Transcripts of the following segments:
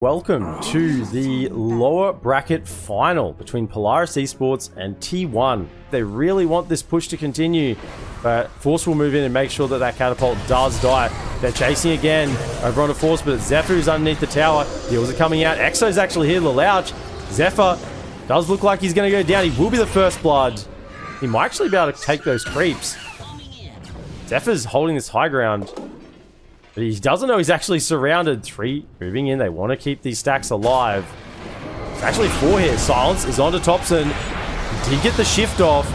Welcome to the lower bracket final between Polaris Esports and T1. They really want this push to continue, but Force will move in and make sure that that catapult does die. They're chasing again over onto Force, but Zephyr is underneath the tower. Heals are coming out. Exo's actually here, Lelouch. Zephyr does look like he's going to go down. He will be the first blood. He might actually be able to take those creeps. Zephyr's holding this high ground, but he doesn't know he's actually surrounded. 3 moving in. They want to keep these stacks alive. It's actually 4 here. Silence is onto TOPSON. He did get the shift off.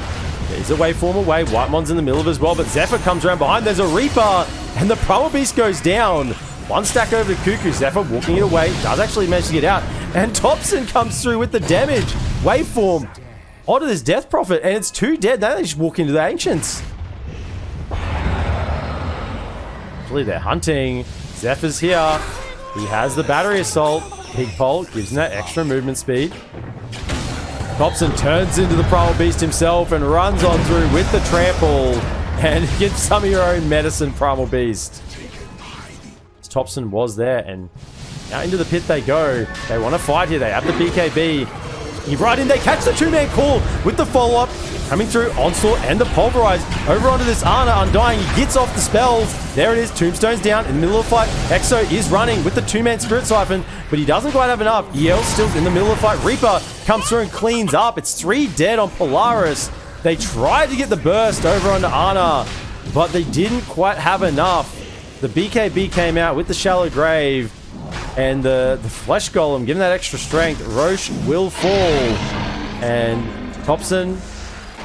There's a waveform away. Whitemon's in the middle of it as well, but Zephyr comes around behind. There's a Reaper, and the Primal Beast goes down. 1 stack over to Cuckoo. Zephyr walking it away. Does actually manage to get out, and TOPSON comes through with the damage. Waveform onto this Death Prophet, and it's 2 dead. Now they just walk into the Ancients. They're hunting. Zephyr's here. He has the battery assault. Pig Pole gives him that extra movement speed. TOPSON turns into the Primal Beast himself and runs on through with the trample. And get some of your own medicine, Primal Beast. TOPSON was there, and now into the pit they go. They want to fight here. They have the BKB. He right in. They catch the 2-man call with the follow-up. Coming through, Onslaught and the Pulverize. Over onto this Ana, Undying. He gets off the spells. There it is. Tombstone's down in the middle of the fight. Exo is running with the 2-man Spirit Siphon, but he doesn't quite have enough. Yell's still in the middle of the fight. Reaper comes through and cleans up. It's 3 dead on Polaris. They tried to get the burst over onto Ana, but they didn't quite have enough. The BKB came out with the Shallow Grave, and the Flesh Golem, giving that extra strength. Roche will fall, and TOPSON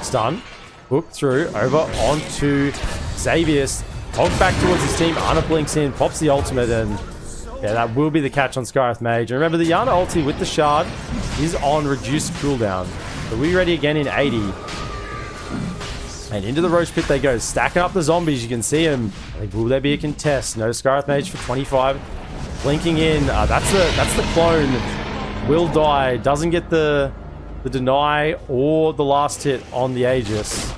stun, hook through, over onto Xavius. Hog back towards his team. Ana blinks in, pops the ultimate, and yeah, that will be the catch on Skyreth Mage. And remember, the Ana ulti with the shard is on reduced cooldown. So we're ready again in 80. And into the Roach Pit they go, stacking up the zombies. You can see him. Will there be a contest? No Skyreth Mage for 25. Blinking in. That's the clone. Will die. Doesn't get the deny or the last hit on the Aegis.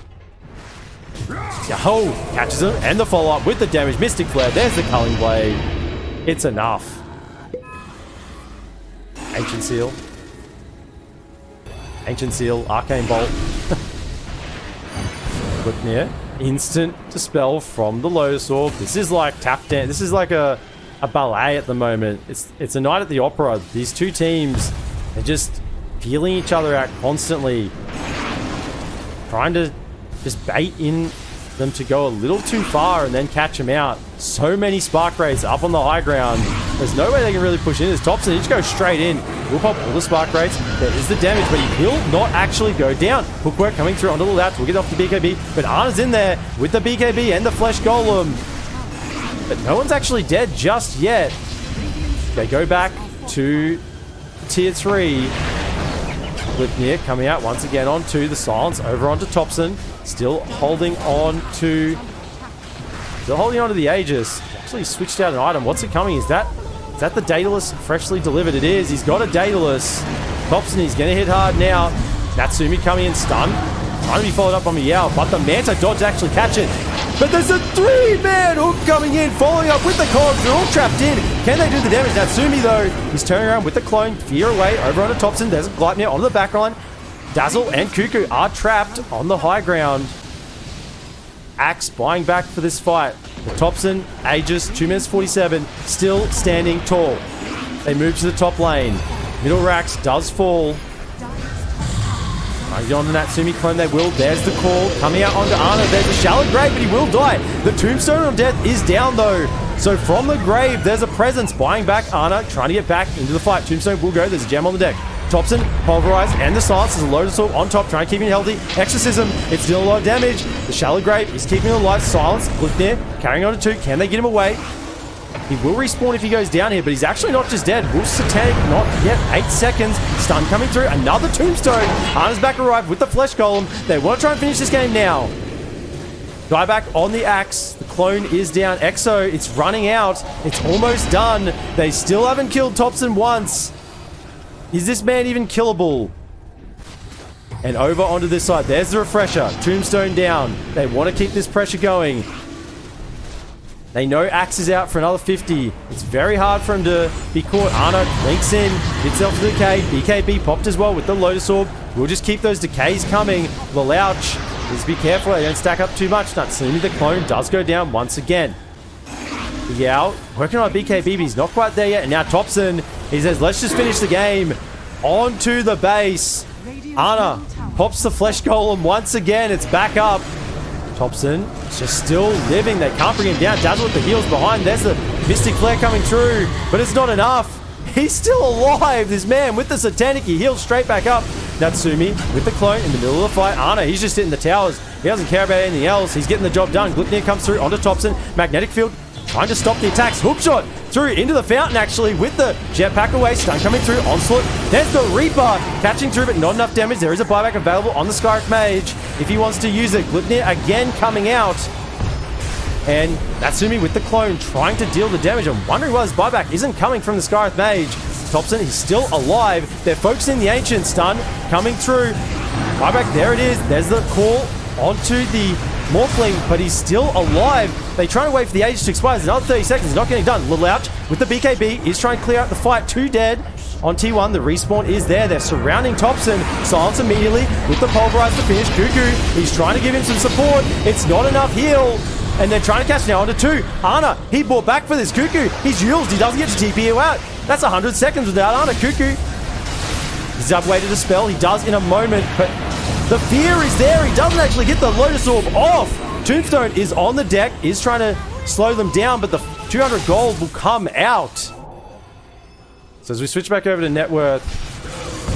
Yahoo! Catches him, and the follow-up with the damage. Mystic Flare, there's the Culling Blade. It's enough. Ancient Seal. Ancient Seal, Arcane Bolt. Look near. Instant Dispel from the Lotus Orb. This is like tap dance. This is like a ballet at the moment. It's a night at the opera. These two teams are just feeling each other out constantly, trying to just bait in them to go a little too far and then catch them out. So many Spark Rays up on the high ground. There's no way they can really push in. There's TOPSON. He just goes straight in. We'll pop all the Spark Rays. There is the damage, but he will not actually go down. Hookwork coming through onto the left. We'll get off the BKB, but Ana's in there with the BKB and the Flesh Golem. But no one's actually dead just yet. They go back to tier 3. Near coming out once again onto the Silence, over onto TOPSON, still holding on to the Aegis. Actually switched out an item. What's it coming? Is that the Daedalus freshly delivered? It is. He's got a Daedalus. TOPSON, he's gonna hit hard now. Natsumi coming in, stun. Trying to be followed up on Meow, but the Manta dodge actually catch it. But there's a 3-man hook coming in, following up with the cogs. They're all trapped in. Can they do the damage? Natsumi, though, he's turning around with the clone. Fear away over onto TOPSON. There's a Gleipnir onto the back line. Dazzle and Cuckoo are trapped on the high ground. Axe buying back for this fight. The TOPSON, Aegis, 2 minutes 47, still standing tall. They move to the top lane. Middle Rax does fall. On the Natsumi clone, they will. There's the call. Coming out onto Ana. There's a Shallow Grave, but he will die. The Tombstone of Death is down, though. So from the grave, there's a presence. Buying back Ana, trying to get back into the fight. Tombstone will go. There's a gem on the deck. TOPSON, Pulverize, and the Silence. There's a Lotus Orb on top, trying to keep it healthy. Exorcism, it's still a lot of damage. The Shallow Grave is keeping it alive. Silence, Gleipnir, carrying on to 2. Can they get him away? He will respawn if he goes down here, but he's actually not just dead. Wolf Satanic, not yet. 8 seconds. Stun coming through. Another Tombstone. Ana's back arrived with the Flesh Golem. They want to try and finish this game now. Dieback on the Axe. The clone is down. Exo, it's running out. It's almost done. They still haven't killed TOPSON once. Is this man even killable? And over onto this side. There's the refresher. Tombstone down. They want to keep this pressure going. They know Axe is out for another 50. It's very hard for him to be caught. Ana links in, gets off the decay. BKB popped as well with the Lotus Orb. We'll just keep those decays coming. Lelouch, just be careful. They don't stack up too much. Natsumi, the clone, does go down once again. Yao working on a BKB, but he's not quite there yet. And now TOPSON, he says, let's just finish the game. Onto the base. Ana pops the Flesh Golem once again. It's back up. TOPSON is just still living. They can't bring him down. Dazzle with the heals behind. There's the Mystic Flare coming through, but it's not enough. He's still alive, this man, with the Satanic. He heals straight back up. Natsumi with the clone in the middle of the fight. Ana, he's just hitting the towers. He doesn't care about anything else. He's getting the job done. Glipnir comes through onto TOPSON. Magnetic Field trying to stop the attacks. Hookshot through into the fountain, actually, with the jetpack away. Stun coming through. Onslaught. There's the Reaper catching through, but not enough damage. There is a buyback available on the Skyrock Mage if he wants to use it. Glipnir again coming out. And Natsumi with the clone trying to deal the damage. I'm wondering why this buyback isn't coming from the Skyrock Mage. TOPSON, he's still alive. They're focusing the Ancient. Stun coming through. Buyback, there it is. There's the call onto the Morphling, but he's still alive. They trying to wait for the Aegis to expire. There's another 30 seconds. Not getting done. Lelouch with the BKB is trying to clear out the fight. 2 dead on T1. The respawn is there. They're surrounding TOPSON. Silence immediately with the Pulverize to finish. Cuckoo, he's trying to give him some support. It's not enough heal. And they're trying to catch now onto 2. Ana, he bought back for this. Cuckoo, he's used. He doesn't get to TP you out. That's 100 seconds without Ana. Cuckoo. He's upway to dispel. He does in a moment, but the fear is there. He doesn't actually get the Lotus Orb off. Tombstone is on the deck, is trying to slow them down, but the 200 gold will come out. So as we switch back over to net worth,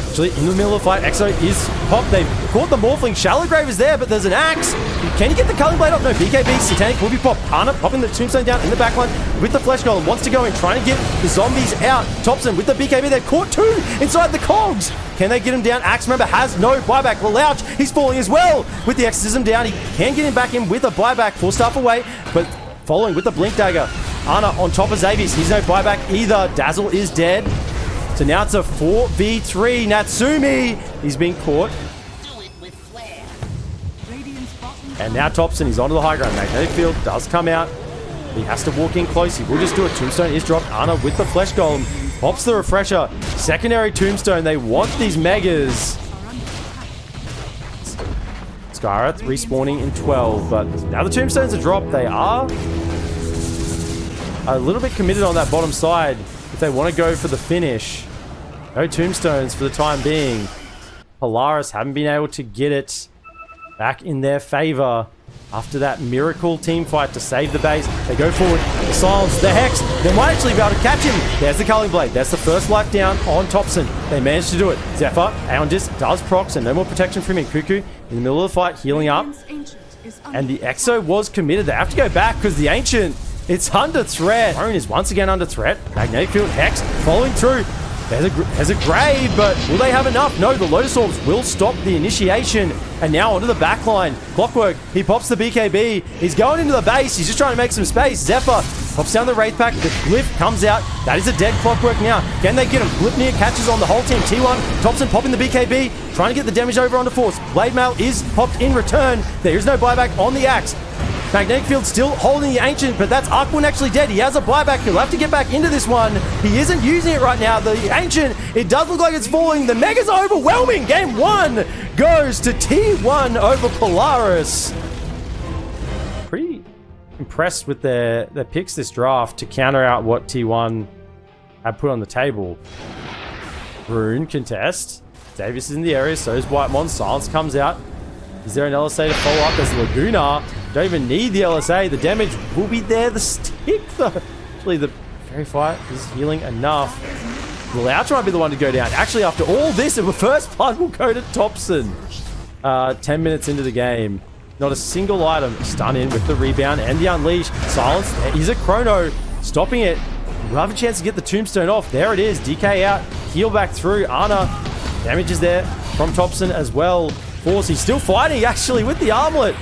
actually in the middle of the fight, Exo is popped. They've caught the Morphling. Shallow Grave is there, but there's an axe. Can he get the Culling Blade up? No, BKB, Satanic will be popped. Ana popping the Tombstone down in the backline with the Flesh Golem. Wants to go in, trying to get the zombies out. TOPSON with the BKB. They've caught 2 inside the cogs. Can they get him down? Axe, remember, has no buyback. Lelouch, he's falling as well with the Exorcism down. He can get him back in with a buyback. 4 staff away, but following with the Blink Dagger. Ana on top of Xavius. He's no buyback either. Dazzle is dead. So now it's a 4v3. Natsumi, he's being caught. And now TOPSON, he's onto the high ground. Magnetic Field does come out. He has to walk in close. He will just do a Tombstone. Is dropped. Ana with the Flesh Golem. Pops the Refresher. Secondary Tombstone. They want these Megas. Skyrock respawning in 12. But now the Tombstones are dropped. They are a little bit committed on that bottom side if they want to go for the finish. No Tombstones for the time being. Polaris haven't been able to get it back in their favor after that miracle team fight to save the base. They go forward, the Silence, the Hex. They might actually be able to catch him. There's the Culling Blade. That's the first life down on TOPSON. They managed to do it. Zephyr, Aeon Disc does proc, so no more protection from him. Cuckoo in the middle of the fight, healing up. And the Exo was committed. They have to go back because the Ancient, it's under threat. Drone is once again under threat. Magnetic Field, Hex, following through. There's a grave, but will they have enough? No, the Lotus Orbs will stop the initiation. And now onto the back line. Clockwork, he pops the BKB. He's going into the base. He's just trying to make some space. Zephyr pops down the Wraith Pack. The Glyph comes out. That is a dead Clockwork now. Can they get him? Glipnir catches on the whole team. T1, TOPSON popping the BKB. Trying to get the damage over onto Force. Blade Mail is popped in return. There is no buyback on the Axe. Magnetic Field still holding the Ancient, but that's Aquan actually dead. He has a buyback. He'll have to get back into this one. He isn't using it right now. The Ancient, it does look like it's falling. The Mega's overwhelming. Game 1 goes to T1 over Polaris. Pretty impressed with their picks this draft to counter out what T1 had put on the table. Rune contest. Davis is in the area, so is Whitemon. Silence comes out. Is there an LSA to follow up? There's Laguna. Don't even need the LSA. The damage will be there. The stick, though. Actually, the Fairy Fight is healing enough. Lelouch might be the one to go down. Actually, after all this, the first blood will go to TOPSON. 10 minutes into the game. Not a single item. Stun in with the rebound and the unleash. Silence. There is a chrono. Stopping it. We'll have a chance to get the Tombstone off. There it is. DK out. Heal back through. Ana. Damage is there from TOPSON as well. Force, he's still fighting actually with the armlet.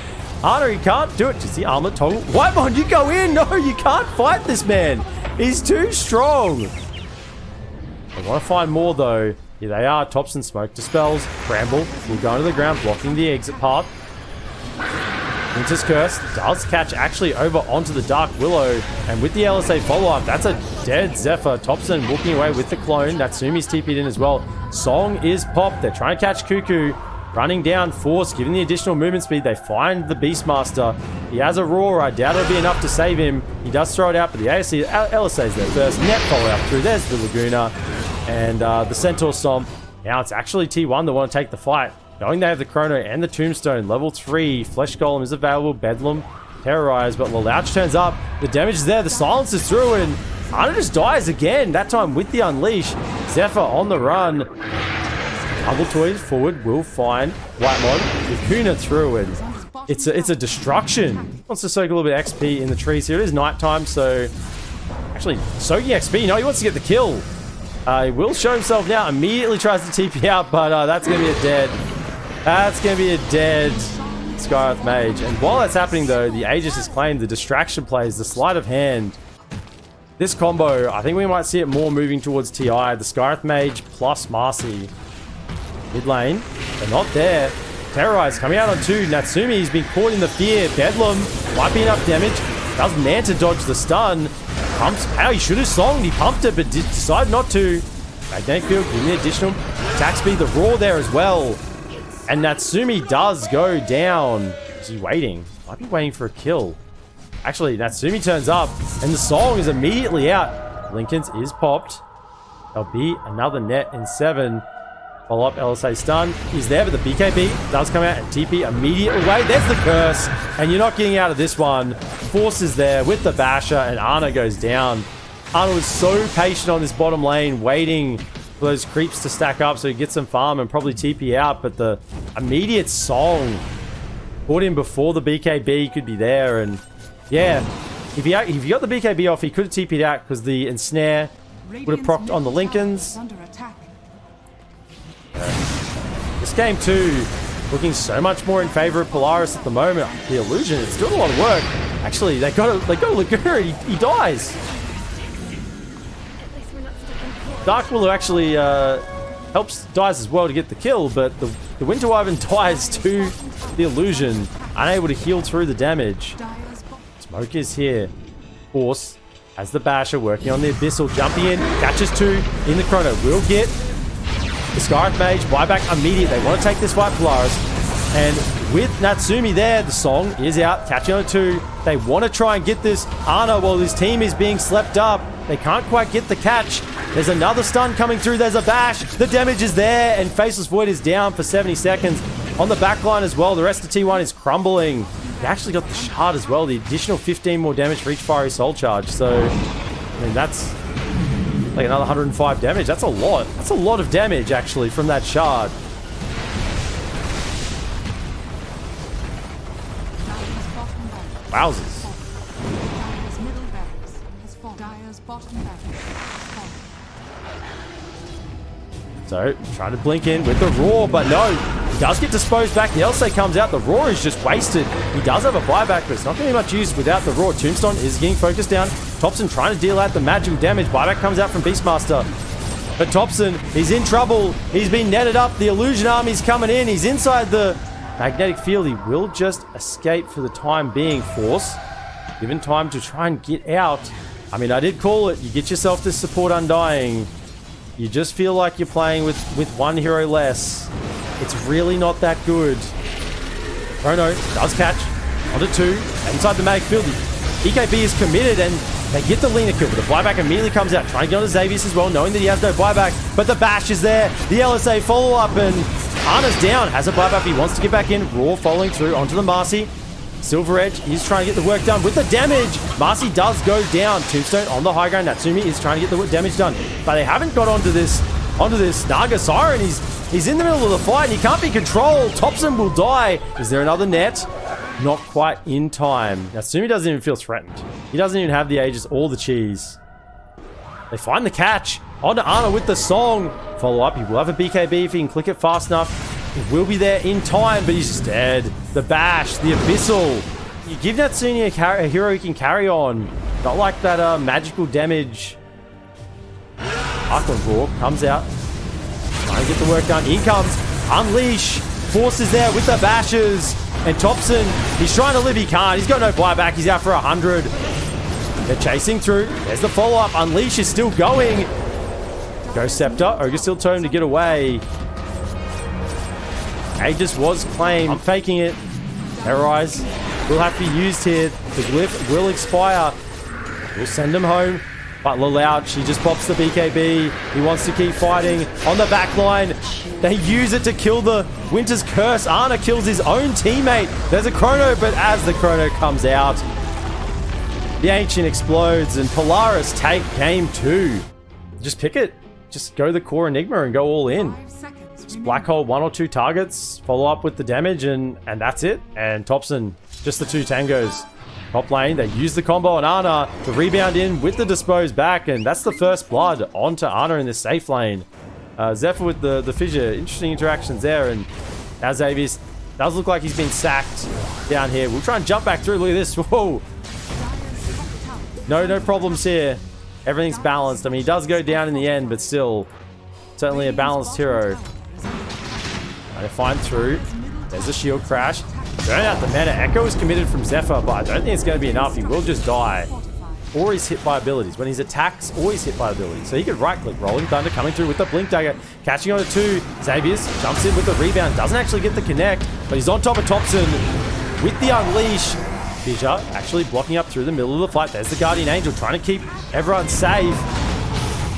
Ana, he can't do it. Just the armlet toggle. Whitemon, you go in. No, you can't fight this man. He's too strong. They want to find more though. Here they are. TOPSON smoke dispels. Bramble will go into the ground, blocking the exit path. Winter's Curse does catch actually over onto the Dark Willow, and with the LSA follow-up, that's a dead Zephyr. TOPSON walking away with the clone. Natsumi's TP'd in as well. Song is popped. They're trying to catch Cuckoo. Running down, Force, giving the additional movement speed. They find the Beastmaster. He has a Roar. I doubt it'll be enough to save him. He does throw it out, but the LSA's there first. Net follow-up through. There's the Laguna and the Centaur Stomp. Now it's actually T1 that want to take the fight. Knowing they have the Chrono and the Tombstone. Level 3, Flesh Golem is available. Bedlam, Terrorize, but Lelouch turns up. The damage is there. The silence is through, and Ana just dies again. That time with the Unleash. Zephyr on the run. Humble Toys forward will find Whitemon. Laguna through, and it's a destruction. Wants to soak a little bit of XP in the trees here. It is nighttime, so actually soaking XP. No, he wants to get the kill. He will show himself now. Immediately tries to TP out, but that's going to be a dead. That's going to be a dead Skyearth Mage. And while that's happening, though, the Aegis is claimed. The distraction plays, the sleight of hand. This combo, I think we might see it more moving towards TI. The Skyearth Mage plus Marcy. Mid lane, they're not there. Terrorize coming out on 2. Natsumi's been caught in the fear. Bedlam might be enough damage. Does Manta dodge the stun? Pumps. How he should have songed. He pumped it, but decided not to. Magnetic Field giving the additional attack speed. The Roar there as well. And Natsumi does go down. Is he waiting? Might be waiting for a kill. Actually, Natsumi turns up, and the song is immediately out. Lincoln's is popped. There'll be another net in 7. Follow up, LSA stun is there, but the BKB does come out and TP immediately away. There's the curse, and you're not getting out of this one. Force is there with the Basher, and Ana goes down. Ana was so patient on this bottom lane, waiting for those creeps to stack up so he gets some farm and probably TP out, but the immediate song caught him before the BKB could be there, and yeah, if he got the BKB off, he could have TP'd out because the ensnare would have procced on the Lincolns. This game too, looking so much more in favor of Polaris at the moment. The illusion, it's doing a lot of work. Actually, they got a Laguna. He dies. Dark Willow actually dies as well to get the kill, but the Winter Wyvern dies to the illusion, unable to heal through the damage. Smoke is here. Force has the Basher working on the Abyssal, jumping in, catches 2 in the Chrono. Will get the Skyearth Mage, buyback immediate. They want to take this fight, Polaris. And with Natsumi there, the song is out, catching on 2. They want to try and get this Ana while his team is being slept up. They can't quite get the catch. There's another stun coming through. There's a bash. The damage is there, and Faceless Void is down for 70 seconds. On the back line as well, the rest of T1 is crumbling. They actually got the shard as well. The additional 15 more damage for each Fiery Soul Charge. So, I mean, that's like another 105 damage. That's a lot. That's a lot of damage, actually, from that shard. Wowzers. So, trying to blink in with the Roar, but no. He does get disposed back. The LSA comes out. The Roar is just wasted. He does have a buyback, but it's not going to be much use without the Roar. Tombstone is getting focused down. TOPSON trying to deal out the magical damage. Buyback comes out from Beastmaster. But TOPSON, he's in trouble. He's been netted up. The Illusion Army's coming in. He's inside the magnetic field. He will just escape for the time being. Force, given time to try and get out. I mean, I did call it. You get yourself this support Undying. You just feel like you're playing with one hero less. It's really not that good. Chrono does catch onto 2 inside the mag field. The EKB is committed and they get the Lina kill, but the buyback immediately comes out, trying to get on Xavius as well, knowing that he has no buyback, but the bash is there. The LSA follow-up, and Ana's down, has a buyback, he wants to get back in. Roar following through onto the Marcy. Silver Edge is trying to get the work done with the damage. Marcy does go down. Tombstone on the high ground. Natsumi is trying to get the damage done, but they haven't got onto this Naga Siren. He's in the middle of the fight and he can't be controlled. TOPSON will die. Is there another net? Not quite in time. Natsumi doesn't even feel threatened. He doesn't even have the Aegis or the cheese. They find the catch. Onto Ana with the song. Follow up. He will have a BKB if he can click it fast enough. He will be there in time, but he's just dead. The bash, the Abyssal. You give Natsumi a hero he can carry on. Not like that magical damage. Archon Roar comes out. Trying to get the work done. In comes Unleash. Force is there with the bashes. And TOPSON, he's trying to live, he can't. He's got no buyback. He's out for 100. They're chasing through. There's the follow-up. Unleash is still going. Go Scepter. Ogre still told him to get away. Aegis was claimed. I'm faking it. Terrorize will have to be used here. The glyph will expire. We'll send him home. But Lelouch, he just pops the BKB. He wants to keep fighting on the back line. They use it to kill the Winter's Curse. Ana kills his own teammate. There's a chrono, but as the chrono comes out, the Ancient explodes and Polaris take game 2. Just pick it. Just go the core Enigma and go all in. Just black hole 1 or 2 targets, follow up with the damage, and that's it. And TOPSON, just the 2 tangos. Top lane, they use the combo on Ana to rebound in with the Dispose back, and that's the first blood onto Ana in the safe lane. Zephyr with the fissure, interesting interactions there, and now Xavius does look like he's been sacked down here. We'll try and jump back through. Look at this. Whoa. No problems here. Everything's balanced. I mean, he does go down in the end, but still, certainly a balanced hero. Trying to find through. There's a shield crash. Burn out the meta. Echo is committed from Zephyr, but I don't think it's going to be enough. He will just die. Or he's hit by abilities. When he's attacks, always hit by abilities. So he could right-click. Rolling Thunder coming through with the Blink Dagger. Catching on to 2. Xavius jumps in with the rebound. Doesn't actually get the connect, but he's on top of TOPSON with the Unleash. Fissure actually blocking up through the middle of the fight. There's the Guardian Angel trying to keep everyone safe.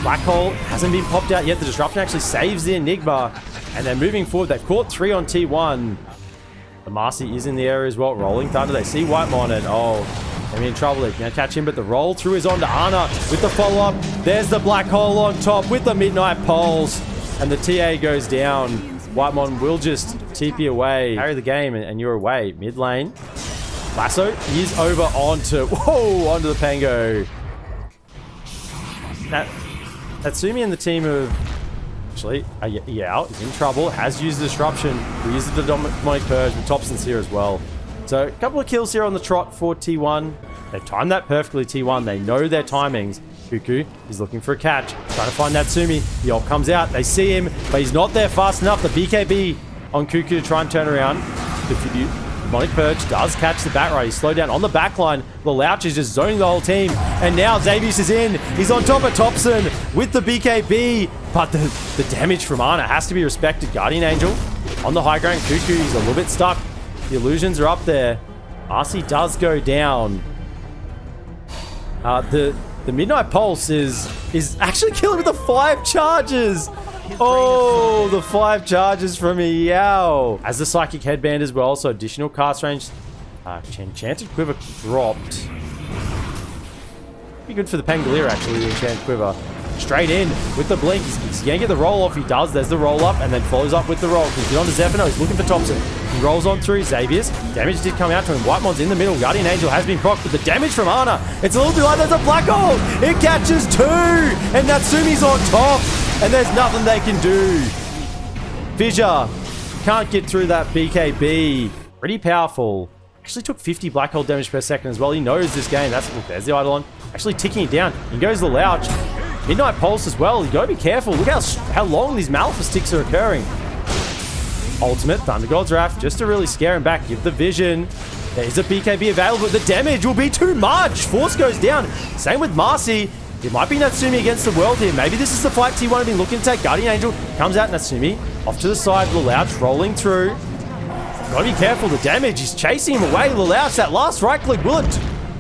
Black Hole hasn't been popped out yet. The Disruption actually saves the Enigma. And they're moving forward. They've caught 3 on T1. The Marcy is in the area as well. Rolling Thunder. They see Whitemon and they're in trouble. They can catch him, but the roll through is on to Ana with the follow-up. There's the Black Hole on top with the Midnight Pulse. And the TA goes down. Whitemon will just TP away. Carry the game and you're away. Mid lane. Lasso is over onto the Pango. Natsumi and the team of actually Yao is in trouble. Has used the Disruption. We used the Demonic Purge, but TOPSON's here as well. So a couple of kills here on the trot for T1. They've timed that perfectly, T1. They know their timings. Cuckoo is looking for a catch. Trying to find Natsumi. The ult comes out. They see him, but he's not there fast enough. The BKB on Cuckoo to try and turn around. Demonic Purge does catch the bat right. He's slowed down on the back line. Lelouch is just zoning the whole team. And now Xavius is in. He's on top of TOPSON with the BKB. But the damage from Ana has to be respected. Guardian Angel on the high ground. Cuckoo is a little bit stuck. The illusions are up there. RC does go down. The Midnight Pulse is actually killing with the 5 charges. Oh, the 5 charges from Yao. As the Psychic Headband as well, so additional cast range. Enchanted Quiver dropped. Be good for the Pangolier, actually, the Enchanted Quiver. Straight in with the blink. He's going to get the roll off. He does. There's the roll up and then follows up with the roll. He's on to Zephyr. He's looking for TOPSON. He rolls on through Xavius. Damage did come out to him. Whitemon's in the middle. Guardian Angel has been procced, but the damage from Ana, it's a little too light. There's a black hole. It catches 2. And Natsumi's on top. And there's nothing they can do. Fissure can't get through that BKB. Pretty powerful. Actually took 50 black hole damage per second as well. He knows this game. Look, there's the Eidolon. Actually ticking it down. In goes the Louch. Midnight Pulse as well. You gotta be careful. Look how long these Malphus ticks are occurring. Ultimate Thunder God's Wrath just to really scare him back. Give the vision. There's a BKB available. The damage will be too much. Force goes down. Same with Marcy. It might be Natsumi against the world here. Maybe this is the fight T1 have been looking to take. Guardian Angel comes out. Natsumi off to the side. Lelouch rolling through. Gotta be careful. The damage is chasing him away. Lelouch, that last right click, will it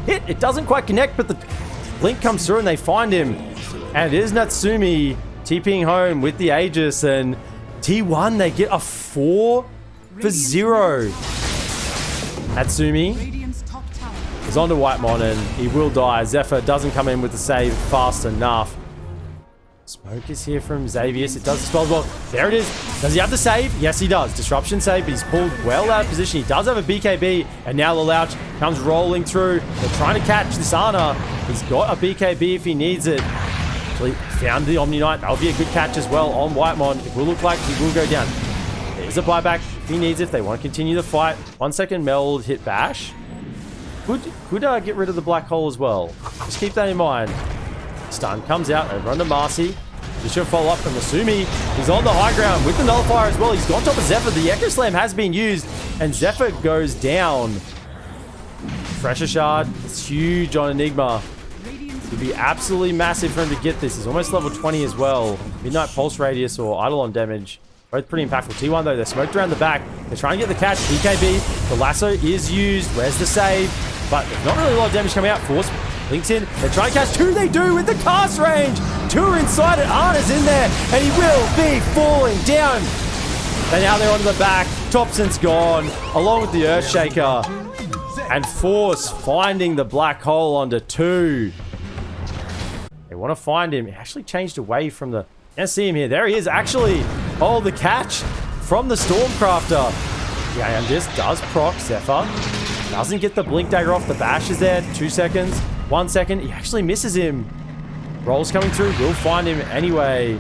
hit? It doesn't quite connect, but the blink comes through and they find him. And it is Natsumi TPing home with the Aegis, and T1, they get a 4 for 0. Natsumi is on to Whitemon, and he will die. Zephyr doesn't come in with the save fast enough. Smoke is here from Xavius. It does dispel as well. There it is. Does he have the save? Yes, he does. Disruption save, but he's pulled well out of position. He does have a BKB, and now Lelouch comes rolling through. They're trying to catch this Ana. He's got a BKB if he needs it. Actually found the Omni Knight. That'll be a good catch as well on Whitemon. It will look like he will go down. There's a buyback if he needs it. If they want to continue the fight. 1 second meld, hit bash. Could get rid of the black hole as well. Just keep that in mind. Stun comes out over onto Marcy. Just should follow up from Masumi. He's on the high ground with the nullifier as well. He's gone top of Zephyr. The Echo Slam has been used, and Zephyr goes down. Pressure Shard. It's huge on Enigma. It'd be absolutely massive for him to get this. He's almost level 20 as well. Midnight Pulse Radius or Eidolon damage. Both pretty impactful. T1 though, they're smoked around the back. They're trying to get the catch. BKB. The lasso is used. Where's the save? But there's not really a lot of damage coming out. Force links in. They're trying to catch two. They do with the cast range. Two are inside it. Arna's in there. And he will be falling down. And now they're onto the back. TOPSON's gone. Along with the Earthshaker. And Force finding the black hole onto 2. They want to find him. He actually changed away from the... You see him here. There he is, actually. Oh, the catch from the Stormcrafter. Yeah, and just does proc Zephyr. Doesn't get the Blink Dagger off. The bash is there. 2 seconds. 1 second. He actually misses him. Rolls coming through. Will find him anyway.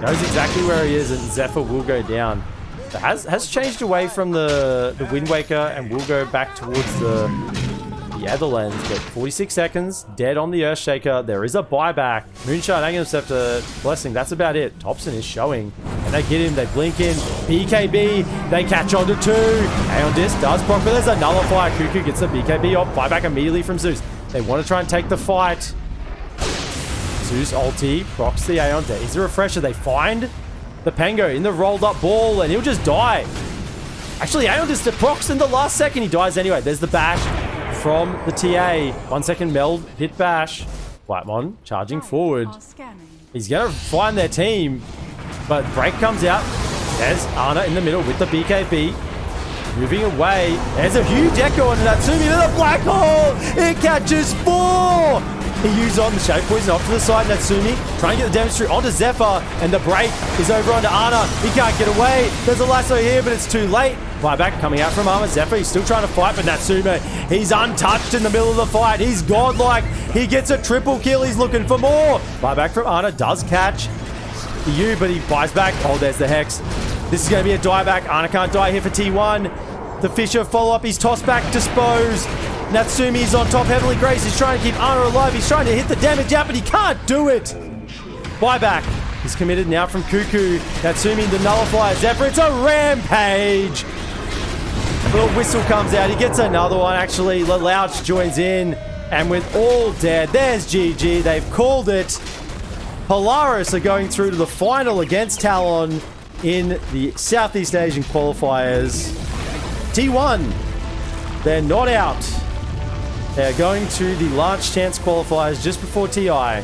Knows exactly where he is, and Zephyr will go down. So has changed away from the Wind Waker and will go back towards the other lens. But 46 seconds, dead on the Earthshaker. There is a buyback. Moonshine hanging himself to Blessing. That's about it. TOPSON is showing. And they get him. They blink in. BKB. They catch onto 2. Aeon Disc does proc, but there's a nullifier. Cuckoo gets the BKB off. Buyback immediately from Zeus. They want to try and take the fight. Zeus ulti. Procs the Aeon. There's a refresher. They find the Pango in the rolled up ball, and he'll just die. Actually, Aeon Disc procs in the last second. He dies anyway. There's the bash from the TA. 1 second meld, hit bash. Whitemon charging forward. He's going to find their team, but break comes out. There's Ana in the middle with the BKB. Moving away. There's a huge echo on Natsumi to the black hole. It catches 4. He used on the Shape Poison off to the side. Natsumi trying to get the damage through onto Zephyr, and the break is over onto Ana. He can't get away. There's a lasso here, but it's too late. Buyback coming out from Armor. Zephyr, he's still trying to fight, but Natsume, he's untouched in the middle of the fight. He's godlike. He gets a triple kill. He's looking for more. Buyback from Ana does catch you, but he buys back. Oh, there's the Hex. This is going to be a dieback. Ana can't die here for T1. The Fisher follow-up. He's tossed back, dispose. Natsumi's on top, heavily grazed. He's trying to keep Ana alive. He's trying to hit the damage out, but he can't do it. Buyback. He's committed now from Cuckoo. Natsumi, the nullifier. Zephyr, it's a rampage. A little whistle comes out. He gets another one, actually. Louch joins in. And with all dead, there's GG. They've called it. Polaris are going through to the final against Talon in the Southeast Asian qualifiers. T1, they're not out. They're going to the Large Chance qualifiers just before TI.